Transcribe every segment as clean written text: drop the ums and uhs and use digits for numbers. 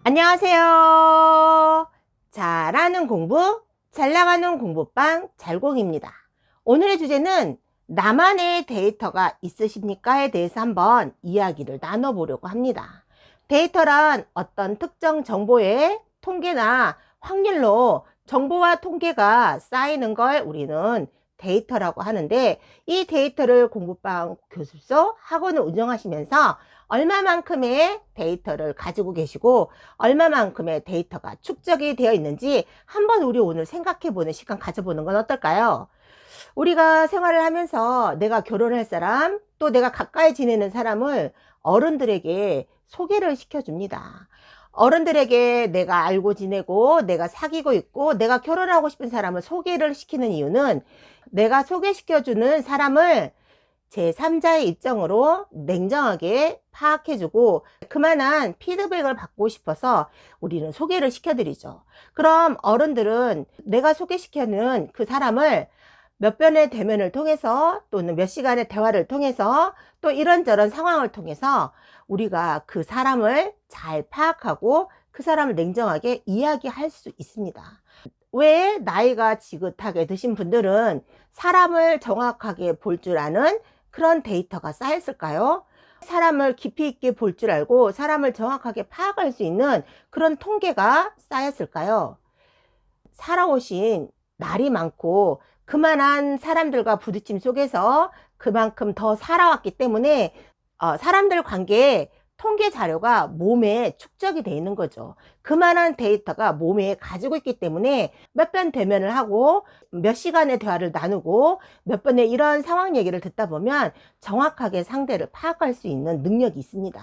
안녕하세요. 잘하는 공부, 잘 나가는 공부방 잘공입니다. 오늘의 주제는 나만의 데이터가 있으십니까에 대해서 한번 이야기를 나눠보려고 합니다. 데이터란 어떤 특정 정보의 통계나 확률로 정보와 통계가 쌓이는 걸 우리는 데이터라고 하는데, 이 데이터를 공부방 교습소 학원을 운영하시면서 얼마만큼의 데이터를 가지고 계시고 얼마만큼의 데이터가 축적이 되어 있는지 한번 우리 오늘 생각해 보는 시간 가져보는 건 어떨까요? 우리가 생활을 하면서 내가 결혼할 사람, 또 내가 가까이 지내는 사람을 어른들에게 소개를 시켜줍니다. 어른들에게 내가 알고 지내고 내가 사귀고 있고 내가 결혼하고 싶은 사람을 소개를 시키는 이유는, 내가 소개시켜주는 사람을 제3자의 입장으로 냉정하게 파악해주고 그만한 피드백을 받고 싶어서 우리는 소개를 시켜드리죠. 그럼 어른들은 내가 소개시켜는 그 사람을 몇 번의 대면을 통해서 또는 몇 시간의 대화를 통해서 또 이런저런 상황을 통해서 우리가 그 사람을 잘 파악하고 그 사람을 냉정하게 이야기할 수 있습니다. 왜 나이가 지긋하게 드신 분들은 사람을 정확하게 볼 줄 아는 그런 데이터가 쌓였을까요? 사람을 깊이 있게 볼 줄 알고 사람을 정확하게 파악할 수 있는 그런 통계가 쌓였을까요? 살아오신 날이 많고 그만한 사람들과 부딪힘 속에서 그만큼 더 살아왔기 때문에 사람들 관계에 통계 자료가 몸에 축적이 돼 있는 거죠. 그만한 데이터가 몸에 가지고 있기 때문에 몇 번 대면을 하고 몇 시간의 대화를 나누고 몇 번의 이런 상황 얘기를 듣다 보면 정확하게 상대를 파악할 수 있는 능력이 있습니다.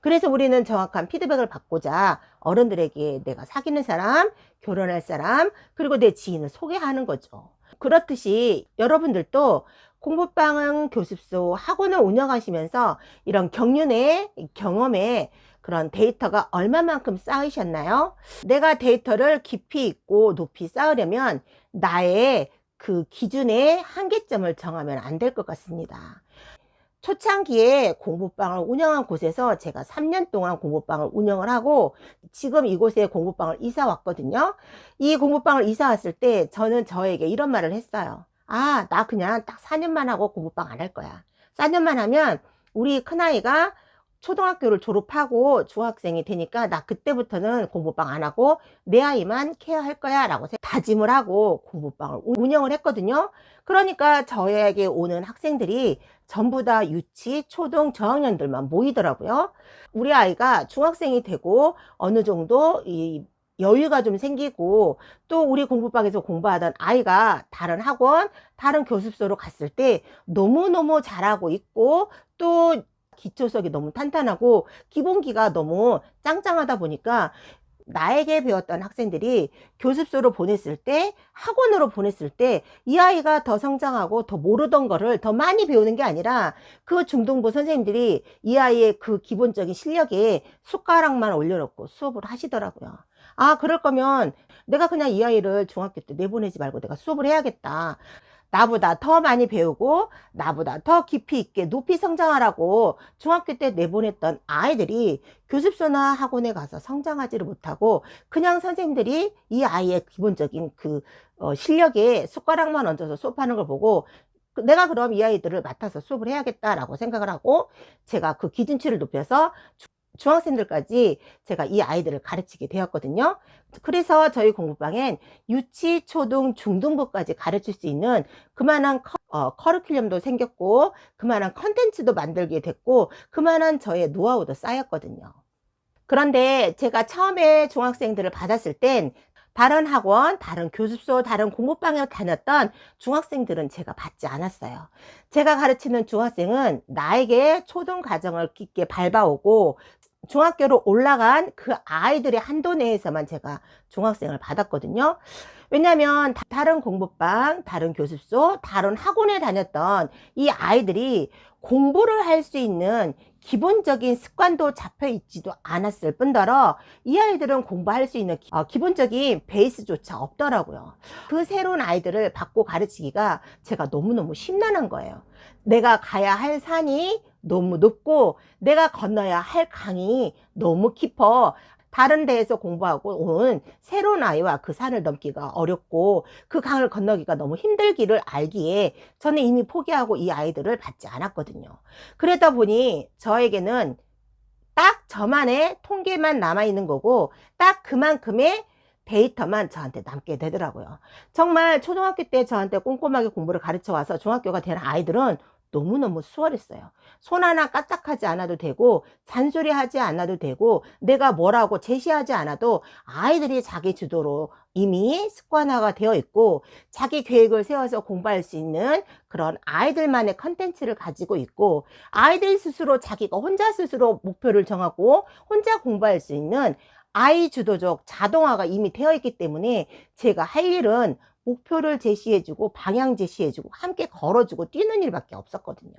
그래서 우리는 정확한 피드백을 받고자 어른들에게 내가 사귀는 사람, 결혼할 사람, 그리고 내 지인을 소개하는 거죠. 그렇듯이 여러분들도 공부방 교습소 학원을 운영하시면서 이런 경륜의 경험에 그런 데이터가 얼마만큼 쌓이셨나요? 내가 데이터를 깊이 있고 높이 쌓으려면 나의 그 기준의 한계점을 정하면 안 될 것 같습니다. 초창기에 공부방을 운영한 곳에서 제가 3년 동안 공부방을 운영을 하고 지금 이곳에 공부방을 이사 왔거든요. 이 공부방을 이사 왔을 때 저는 저에게 이런 말을 했어요. 나 그냥 딱 4년만 하고 공부방 안 할 거야. 4년만 하면 우리 큰아이가 초등학교를 졸업하고 중학생이 되니까 나 그때부터는 공부방 안 하고 내 아이만 케어할 거야 라고 다짐을 하고 공부방을 운영을 했거든요. 그러니까 저에게 오는 학생들이 전부 다 유치, 초등, 저학년들만 모이더라고요. 우리 아이가 중학생이 되고 어느 정도 이 여유가 좀 생기고 또 우리 공부방에서 공부하던 아이가 다른 학원, 다른 교습소로 갔을 때 너무너무 잘하고 있고 또 기초석이 너무 탄탄하고 기본기가 너무 짱짱하다 보니까 나에게 배웠던 학생들이 교습소로 보냈을 때, 학원으로 보냈을 때 이 아이가 더 성장하고 더 모르던 거를 더 많이 배우는 게 아니라 그 중등부 선생님들이 이 아이의 그 기본적인 실력에 숟가락만 올려놓고 수업을 하시더라고요. 그럴 거면 내가 그냥 이 아이를 중학교 때 내보내지 말고 내가 수업을 해야겠다. 나보다 더 많이 배우고 나보다 더 깊이 있게 높이 성장하라고 중학교 때 내보냈던 아이들이 교습소나 학원에 가서 성장하지를 못하고 그냥 선생님들이 이 아이의 기본적인 그 실력에 숟가락만 얹어서 수업하는 걸 보고 내가 그럼 이 아이들을 맡아서 수업을 해야겠다라고 생각을 하고 제가 그 기준치를 높여서 중학생들까지 제가 이 아이들을 가르치게 되었거든요. 그래서 저희 공부방엔 유치, 초등, 중등부까지 가르칠 수 있는 그만한 커리큘럼도 생겼고 그만한 컨텐츠도 만들게 됐고 그만한 저의 노하우도 쌓였거든요. 그런데 제가 처음에 중학생들을 받았을 땐 다른 학원, 다른 교습소, 다른 공부방에 다녔던 중학생들은 제가 받지 않았어요. 제가 가르치는 중학생은 나에게 초등 과정을 깊게 밟아오고 중학교로 올라간 그 아이들의 한도 내에서만 제가 중학생을 받았거든요. 왜냐하면 다른 공부방, 다른 교습소, 다른 학원에 다녔던 이 아이들이 공부를 할 수 있는 기본적인 습관도 잡혀 있지도 않았을 뿐더러 이 아이들은 공부할 수 있는 기본적인 베이스조차 없더라고요. 그 새로운 아이들을 받고 가르치기가 제가 너무너무 심란한 거예요. 내가 가야 할 산이 너무 높고 내가 건너야 할 강이 너무 깊어. 다른 데에서 공부하고 온 새로운 아이와 그 산을 넘기가 어렵고 그 강을 건너기가 너무 힘들기를 알기에 저는 이미 포기하고 이 아이들을 받지 않았거든요. 그러다 보니 저에게는 딱 저만의 통계만 남아있는 거고 딱 그만큼의 데이터만 저한테 남게 되더라고요. 정말 초등학교 때 저한테 꼼꼼하게 공부를 가르쳐 와서 중학교가 되는 아이들은 너무너무 수월했어요. 손 하나 까딱하지 않아도 되고 잔소리 하지 않아도 되고 내가 뭐라고 제시하지 않아도 아이들이 자기 주도로 이미 습관화가 되어 있고 자기 계획을 세워서 공부할 수 있는 그런 아이들만의 컨텐츠를 가지고 있고 아이들 스스로 자기가 혼자 스스로 목표를 정하고 혼자 공부할 수 있는 아이 주도적 자동화가 이미 되어 있기 때문에 제가 할 일은 목표를 제시해주고 방향 제시해주고 함께 걸어주고 뛰는 일밖에 없었거든요.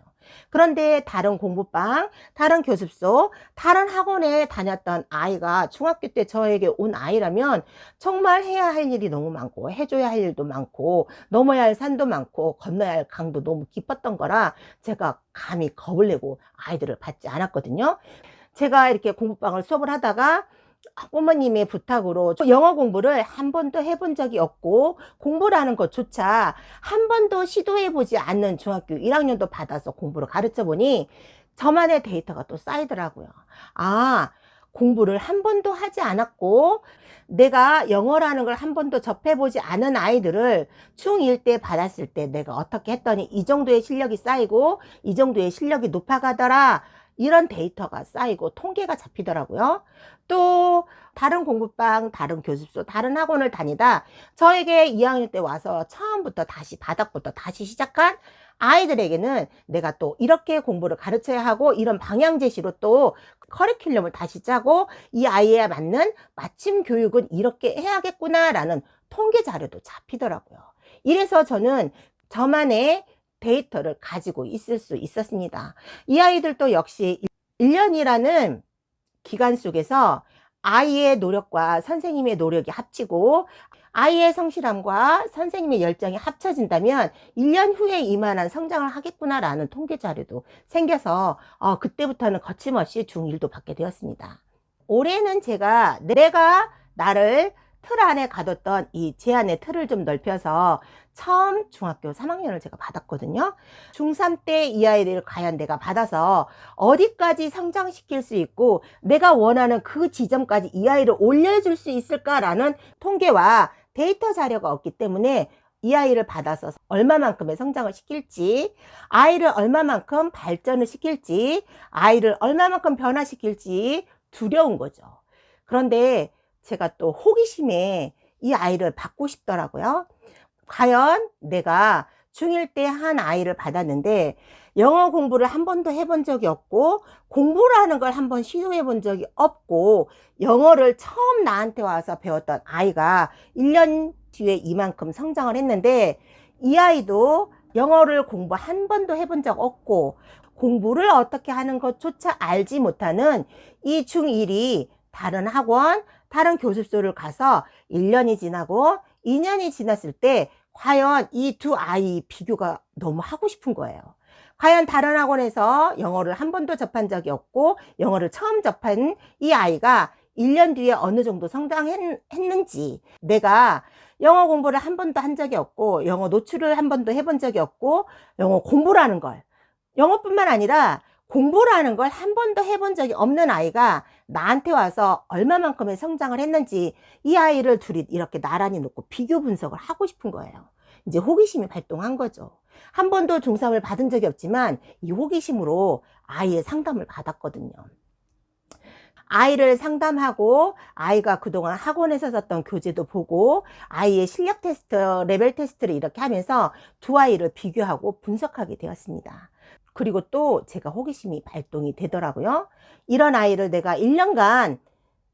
그런데 다른 공부방, 다른 교습소, 다른 학원에 다녔던 아이가 중학교 때 저에게 온 아이라면 정말 해야 할 일이 너무 많고 해줘야 할 일도 많고 넘어야 할 산도 많고 건너야 할 강도 너무 깊었던 거라 제가 감히 겁을 내고 아이들을 받지 않았거든요. 제가 이렇게 공부방을 수업을 하다가 부모님의 부탁으로 영어 공부를 한 번도 해본 적이 없고 공부라는 것조차 한 번도 시도해 보지 않는 중학교 1학년도 받아서 공부를 가르쳐 보니 저만의 데이터가 또 쌓이더라고요. 아, 공부를 한 번도 하지 않았고 내가 영어라는 걸 한 번도 접해보지 않은 아이들을 중1 때 받았을 때 내가 어떻게 했더니 이 정도의 실력이 쌓이고 이 정도의 실력이 높아가더라, 이런 데이터가 쌓이고 통계가 잡히더라고요. 또 다른 공부방, 다른 교습소, 다른 학원을 다니다 저에게 2학년 때 와서 처음부터 다시 바닥부터 다시 시작한 아이들에게는 내가 또 이렇게 공부를 가르쳐야 하고 이런 방향 제시로 또 커리큘럼을 다시 짜고 이 아이에 맞는 맞춤 교육은 이렇게 해야겠구나 라는 통계 자료도 잡히더라고요. 이래서 저는 저만의 데이터를 가지고 있을 수 있었습니다. 이 아이들도 역시 1년이라는 기간 속에서 아이의 노력과 선생님의 노력이 합치고 아이의 성실함과 선생님의 열정이 합쳐진다면 1년 후에 이만한 성장을 하겠구나라는 통계 자료도 생겨서 그때부터는 거침없이 중1도 받게 되었습니다. 올해는 제가 나를 틀 안에 가뒀던 이 제한의 틀을 좀 넓혀서 처음 중학교 3학년을 제가 받았거든요. 중3 때 이 아이를 과연 내가 받아서 어디까지 성장시킬 수 있고 내가 원하는 그 지점까지 이 아이를 올려줄 수 있을까라는 통계와 데이터 자료가 없기 때문에 이 아이를 받아서 얼마만큼의 성장을 시킬지, 아이를 얼마만큼 발전을 시킬지, 아이를 얼마만큼 변화시킬지 두려운 거죠. 그런데 제가 또 호기심에 이 아이를 받고 싶더라고요. 과연 내가 중1 때 한 아이를 받았는데 영어 공부를 한 번도 해본 적이 없고 공부라는 걸 한번 시도해 본 적이 없고 영어를 처음 나한테 와서 배웠던 아이가 1년 뒤에 이만큼 성장을 했는데 이 아이도 영어를 공부 한 번도 해본 적 없고 공부를 어떻게 하는 것조차 알지 못하는 이 중1이 다른 학원, 다른 교습소를 가서 1년이 지나고 2년이 지났을 때 과연 이 두 아이 비교가 너무 하고 싶은 거예요. 과연 다른 학원에서 영어를 한 번도 접한 적이 없고 영어를 처음 접한 이 아이가 1년 뒤에 어느 정도 성장했는지, 내가 영어 공부를 한 번도 한 적이 없고 영어 노출을 한 번도 해본 적이 없고 영어 공부라는 걸, 영어뿐만 아니라 공부라는 걸 한 번도 해본 적이 없는 아이가 나한테 와서 얼마만큼의 성장을 했는지 이 아이를 둘이 이렇게 나란히 놓고 비교 분석을 하고 싶은 거예요. 이제 호기심이 발동한 거죠. 한 번도 중3을 받은 적이 없지만 이 호기심으로 아이의 상담을 받았거든요. 아이를 상담하고 아이가 그동안 학원에서 썼던 교재도 보고 아이의 실력 테스트, 레벨 테스트를 이렇게 하면서 두 아이를 비교하고 분석하게 되었습니다. 그리고 또 제가 호기심이 발동이 되더라고요. 이런 아이를 내가 1년간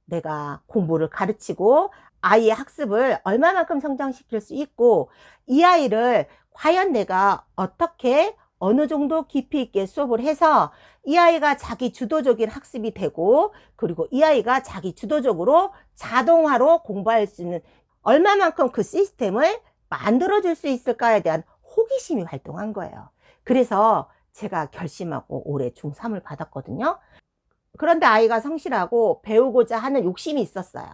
내가 공부를 가르치고 아이의 학습을 얼마만큼 성장시킬 수 있고 이 아이를 과연 내가 어떻게 어느 정도 깊이 있게 수업을 해서 이 아이가 자기 주도적인 학습이 되고 그리고 이 아이가 자기 주도적으로 자동화로 공부할 수 있는 얼마만큼 그 시스템을 만들어 줄 수 있을까에 대한 호기심이 발동한 거예요. 그래서 제가 결심하고 올해 중3을 받았거든요. 그런데 아이가 성실하고 배우고자 하는 욕심이 있었어요.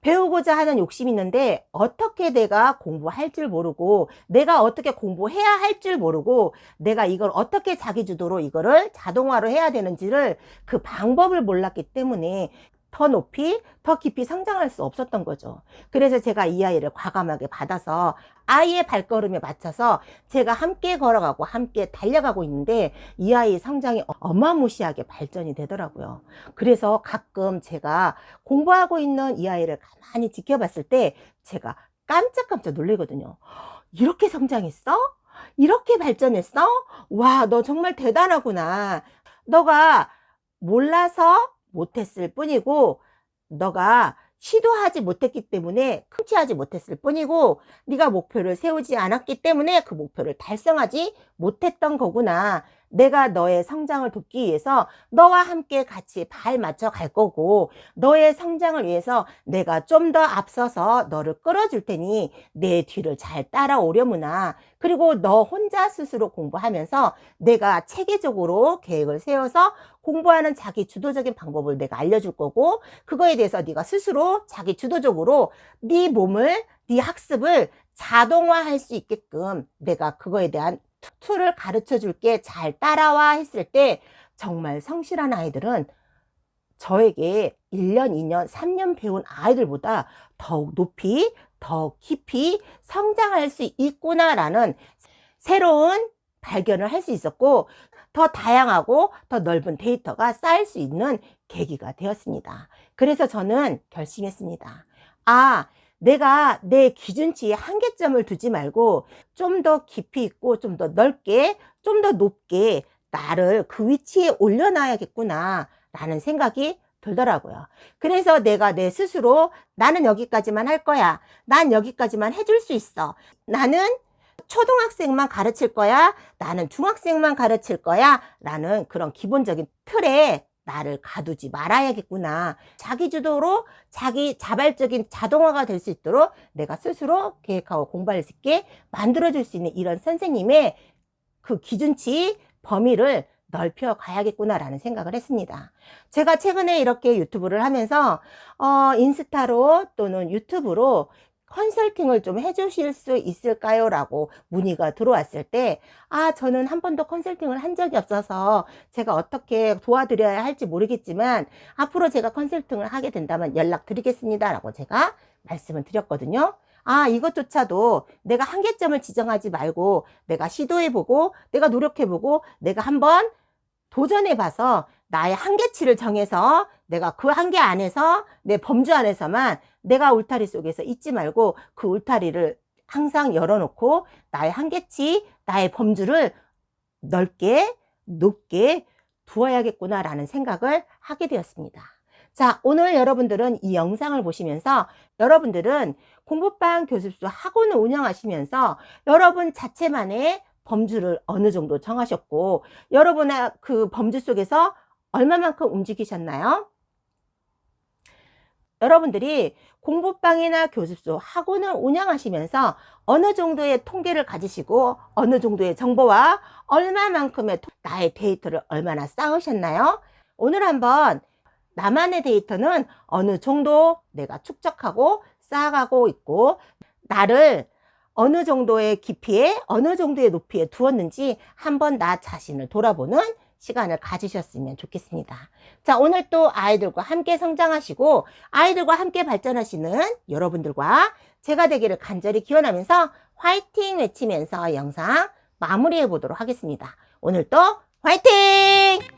배우고자 하는 욕심이 있는데 어떻게 내가 공부할 줄 모르고 내가 어떻게 공부해야 할 줄 모르고 내가 이걸 어떻게 자기주도로 이거를 자동화로 해야 되는지를 그 방법을 몰랐기 때문에 더 높이 더 깊이 성장할 수 없었던 거죠. 그래서 제가 이 아이를 과감하게 받아서 아이의 발걸음에 맞춰서 제가 함께 걸어가고 함께 달려가고 있는데 이 아이의 성장이 어마무시하게 발전이 되더라고요. 그래서 가끔 제가 공부하고 있는 이 아이를 가만히 지켜봤을 때 제가 깜짝깜짝 놀라거든요. 이렇게 성장했어? 이렇게 발전했어? 와, 너 정말 대단하구나. 너가 몰라서 못했을 뿐이고 너가 시도하지 못했기 때문에 성취하지 못했을 뿐이고 네가 목표를 세우지 않았기 때문에 그 목표를 달성하지 못했던 거구나. 내가 너의 성장을 돕기 위해서 너와 함께 같이 발 맞춰 갈 거고 너의 성장을 위해서 내가 좀 더 앞서서 너를 끌어줄 테니 내 뒤를 잘 따라오려무나. 그리고 너 혼자 스스로 공부하면서 내가 체계적으로 계획을 세워서 공부하는 자기 주도적인 방법을 내가 알려줄 거고 그거에 대해서 네가 스스로 자기 주도적으로 네 몸을 네 학습을 자동화할 수 있게끔 내가 그거에 대한 툴을 가르쳐 줄게. 잘 따라와 했을 때 정말 성실한 아이들은 저에게 1년, 2년, 3년 배운 아이들보다 더욱 높이, 더 깊이 성장할 수 있구나라는 새로운 발견을 할 수 있었고 더 다양하고 더 넓은 데이터가 쌓일 수 있는 계기가 되었습니다. 그래서 저는 결심했습니다. 내가 내 기준치에 한계점을 두지 말고 좀 더 깊이 있고 좀 더 넓게 좀 더 높게 나를 그 위치에 올려놔야겠구나 라는 생각이 들더라고요. 그래서 내가 내 스스로 나는 여기까지만 할 거야. 난 여기까지만 해줄 수 있어. 나는 초등학생만 가르칠 거야. 나는 중학생만 가르칠 거야. 라는 그런 기본적인 틀에 나를 가두지 말아야겠구나. 자기주도로 자기 자발적인 자동화가 될 수 있도록 내가 스스로 계획하고 공부할 수 있게 만들어줄 수 있는 이런 선생님의 그 기준치 범위를 넓혀 가야겠구나라는 생각을 했습니다. 제가 최근에 이렇게 유튜브를 하면서 인스타로 또는 유튜브로 컨설팅을 좀 해주실 수 있을까요? 라고 문의가 들어왔을 때 저는 한 번도 컨설팅을 한 적이 없어서 제가 어떻게 도와드려야 할지 모르겠지만 앞으로 제가 컨설팅을 하게 된다면 연락드리겠습니다 라고 제가 말씀을 드렸거든요. 이것조차도 내가 한계점을 지정하지 말고 내가 시도해보고 내가 노력해보고 내가 한번 도전해봐서 나의 한계치를 정해서 내가 그 한계 안에서 내 범주 안에서만 내가 울타리 속에서 있지 말고 그 울타리를 항상 열어놓고 나의 한계치, 나의 범주를 넓게 높게 두어야겠구나라는 생각을 하게 되었습니다. 자, 오늘 여러분들은 이 영상을 보시면서 여러분들은 공부방 교습소 학원을 운영하시면서 여러분 자체만의 범주를 어느 정도 정하셨고 여러분의 그 범주 속에서 얼마만큼 움직이셨나요? 여러분들이 공부방이나 교습소 학원을 운영하시면서 어느 정도의 통계를 가지시고 어느 정도의 정보와 얼마만큼의 나의 데이터를 얼마나 쌓으셨나요? 오늘 한번 나만의 데이터는 어느 정도 내가 축적하고 쌓아가고 있고 나를 어느 정도의 깊이에 어느 정도의 높이에 두었는지 한번 나 자신을 돌아보는 시간을 가지셨으면 좋겠습니다. 자, 오늘 또 아이들과 함께 성장하시고 아이들과 함께 발전하시는 여러분들과 제가 되기를 간절히 기원하면서 화이팅 외치면서 영상 마무리해 보도록 하겠습니다. 오늘도 화이팅!